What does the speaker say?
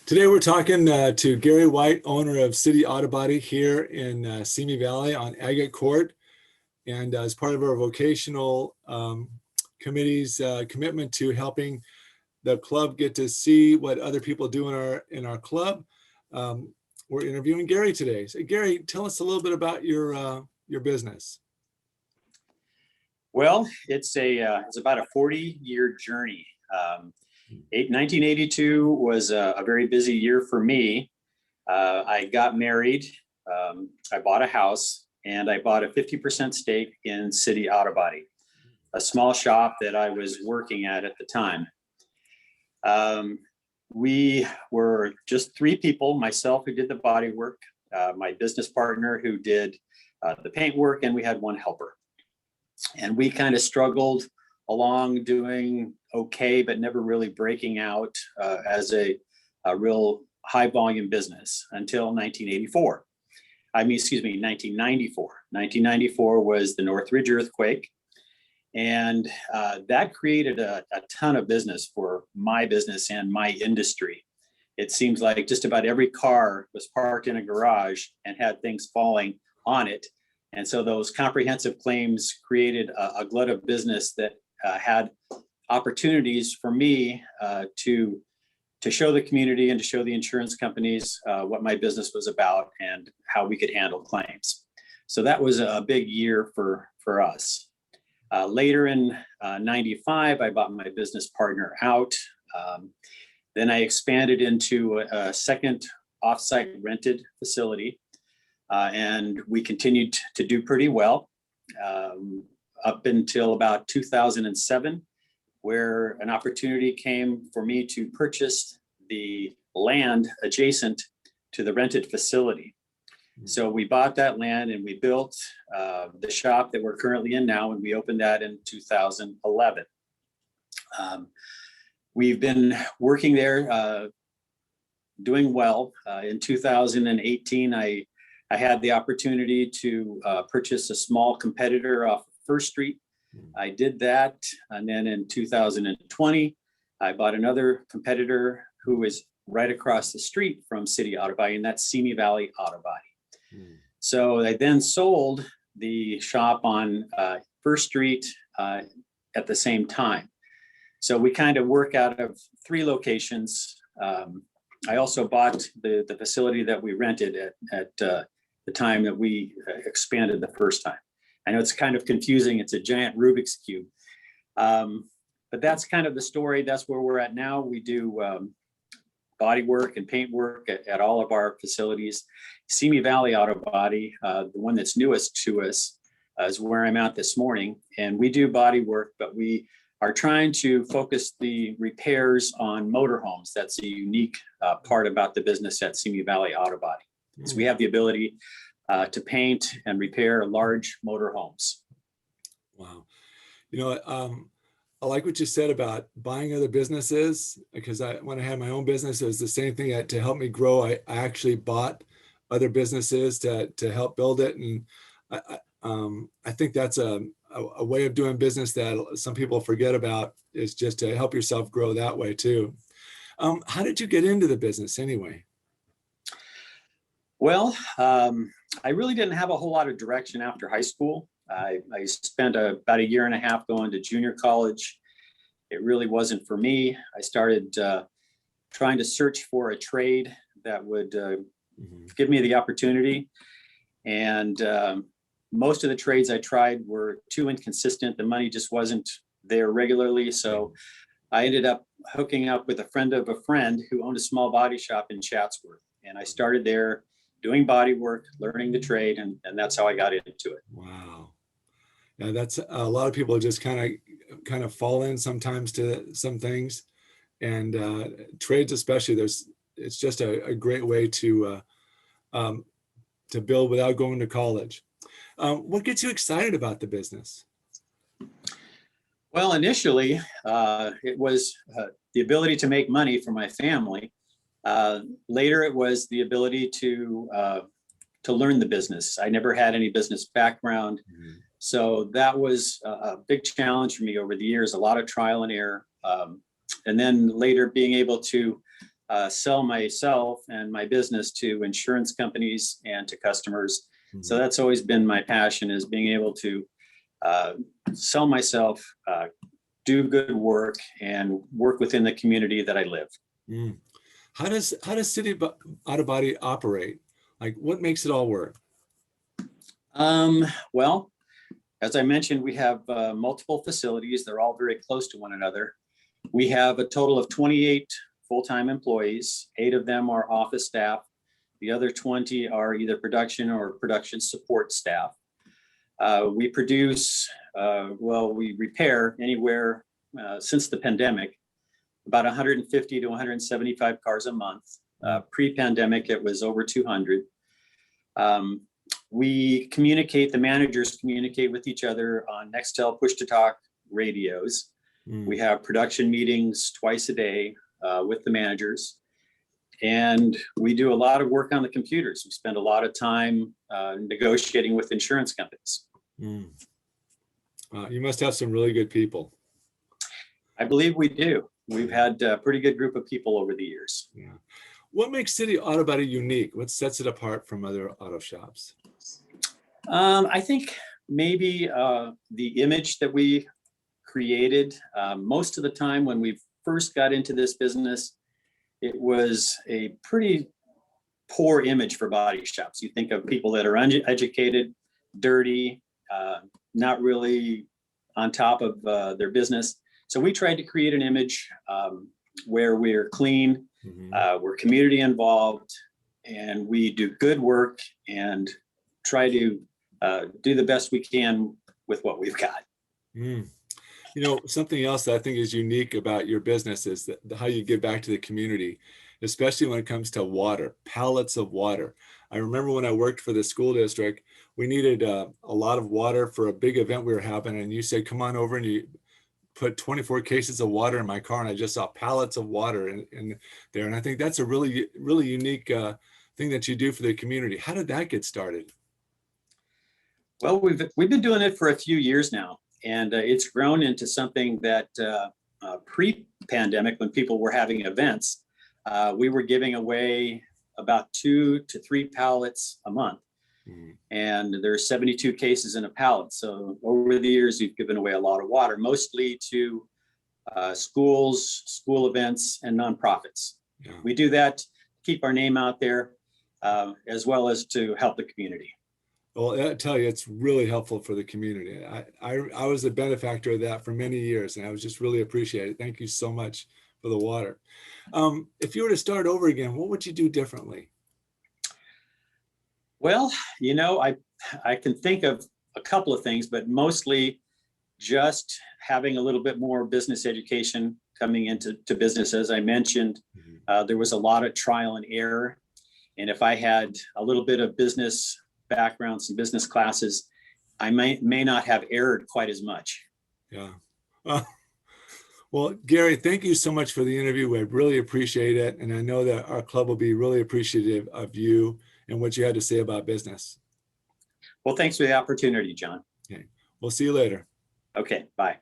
Today we're talking to Gary White, owner of City Auto Body here in Simi Valley on Agate Court. And as part of our vocational committee's commitment to helping the club get to see what other people do in our club, we're interviewing Gary today. So Gary, tell us a little bit about your business. Well, it's about a 40-year journey. 1982 was a very busy year for me. I got married, I bought a house, and I bought a 50% stake in City Auto Body, a small shop that I was working at the time. We were just three people, myself who did the body work, my business partner who did the paint work, and we had one helper. And we kind of struggled along doing okay, but never really breaking out as a real high volume business until 1994. 1994. 1994 was the Northridge earthquake. And that created a ton of business for my business and my industry. It seems like just about every car was parked in a garage and had things falling on it. And so those comprehensive claims created a glut of business that had opportunities for me to show the community and to show the insurance companies what my business was about and how we could handle claims. So that was a big year for us. Later in 95, I bought my business partner out. Then I expanded into a second offsite rented facility. And we continued to do pretty well up until about 2007, where an opportunity came for me to purchase the land adjacent to the rented facility. So we bought that land and we built the shop that we're currently in now, and we opened that in 2011. We've been working there, doing well. In 2018, I had the opportunity to purchase a small competitor off First Street. I did that. And then in 2020, I bought another competitor who is right across the street from City Auto Body, and that's Simi Valley Auto Body. So I then sold the shop on First Street at the same time. So we kind of work out of three locations. I also bought the facility that we rented at the time that we expanded the first time. I know it's kind of confusing. It's a giant Rubik's Cube. But that's kind of the story. That's where we're at now. We do body work and paint work at all of our facilities. Simi Valley Auto Body, the one that's newest to us, is where I'm at this morning. And we do body work, but we are trying to focus the repairs on motorhomes. That's a unique part about the business at Simi Valley Auto Body. So we have the ability to paint and repair large motorhomes. Wow. You know, I like what you said about buying other businesses, because when I had my own business, it was the same thing. To help me grow, I actually bought other businesses to help build it. And I think that's a way of doing business that some people forget about, is just to help yourself grow that way too. How did you get into the business anyway? Well, I really didn't have a whole lot of direction after high school. I spent about a year and a half going to junior college. It really wasn't for me. I started trying to search for a trade that would give me the opportunity. And most of the trades I tried were too inconsistent. The money just wasn't there regularly. So I ended up hooking up with a friend of a friend who owned a small body shop in Chatsworth. And I started there doing body work, learning the trade, and that's how I got into it. Wow. Yeah, that's a lot of people just kind of fall in sometimes to some things, and trades especially. It's just a great way to build without going to college. What gets you excited about the business? Well, initially, it was the ability to make money for my family. Later, it was the ability to learn the business. I never had any business background. So that was a big challenge for me over the years, a lot of trial and error. And then later being able to sell myself and my business to insurance companies and to customers. So that's always been my passion, is being able to sell myself, do good work, and work within the community that I live. Mm. How does City Auto Body operate? Like, what makes it all work? Well, as I mentioned, we have multiple facilities. They're all very close to one another. We have a total of 28 full-time employees. 8 of them are office staff. The other 20 are either production or production support staff. We produce, we repair anywhere since the pandemic, about 150 to 175 cars a month. Pre-pandemic, it was over 200. We communicate, the managers communicate with each other on Nextel push-to-talk radios. We have production meetings twice a day with the managers. And we do a lot of work on the computers. We spend a lot of time negotiating with insurance companies. You must have some really good people. I believe we do. We've had a pretty good group of people over the years. Yeah. What makes City Auto Body unique? What sets it apart from other auto shops? I think maybe the image that we created. Most of the time when we first got into this business, it was a pretty poor image for body shops. You think of people that are uneducated, dirty, not really on top of their business. So we tried to create an image where we're clean, we're community involved, and we do good work and try to do the best we can with what we've got. You know, something else that I think is unique about your business is how you give back to the community, especially when it comes to water, pallets of water. I remember when I worked for the school district, we needed a lot of water for a big event we were having, and you said, come on over, and you put 24 cases of water in my car, and I just saw pallets of water in there. And I think that's a really, really unique thing that you do for the community. How did that get started? Well, we've been doing it for a few years now, and it's grown into something that pre-pandemic, when people were having events, we were giving away about 2 to 3 pallets a month. And there's 72 cases in a pallet. So over the years, we've given away a lot of water, mostly to schools, school events, and nonprofits. We do that to keep our name out there, as well as to help the community. Well, I tell you, it's really helpful for the community. I was a benefactor of that for many years, and I was just really appreciated. Thank you so much for the water. If you were to start over again, what would you do differently? Well, you know, I can think of a couple of things, but mostly just having a little bit more business education coming into business. As I mentioned, there was a lot of trial and error. And if I had a little bit of business background, some business classes, I may not have erred quite as much. Yeah. Well, Gary, thank you so much for the interview. I really appreciate it. And I know that our club will be really appreciative of you and what you had to say about business. Well, thanks for the opportunity, John. Okay. We'll see you later. Okay, bye.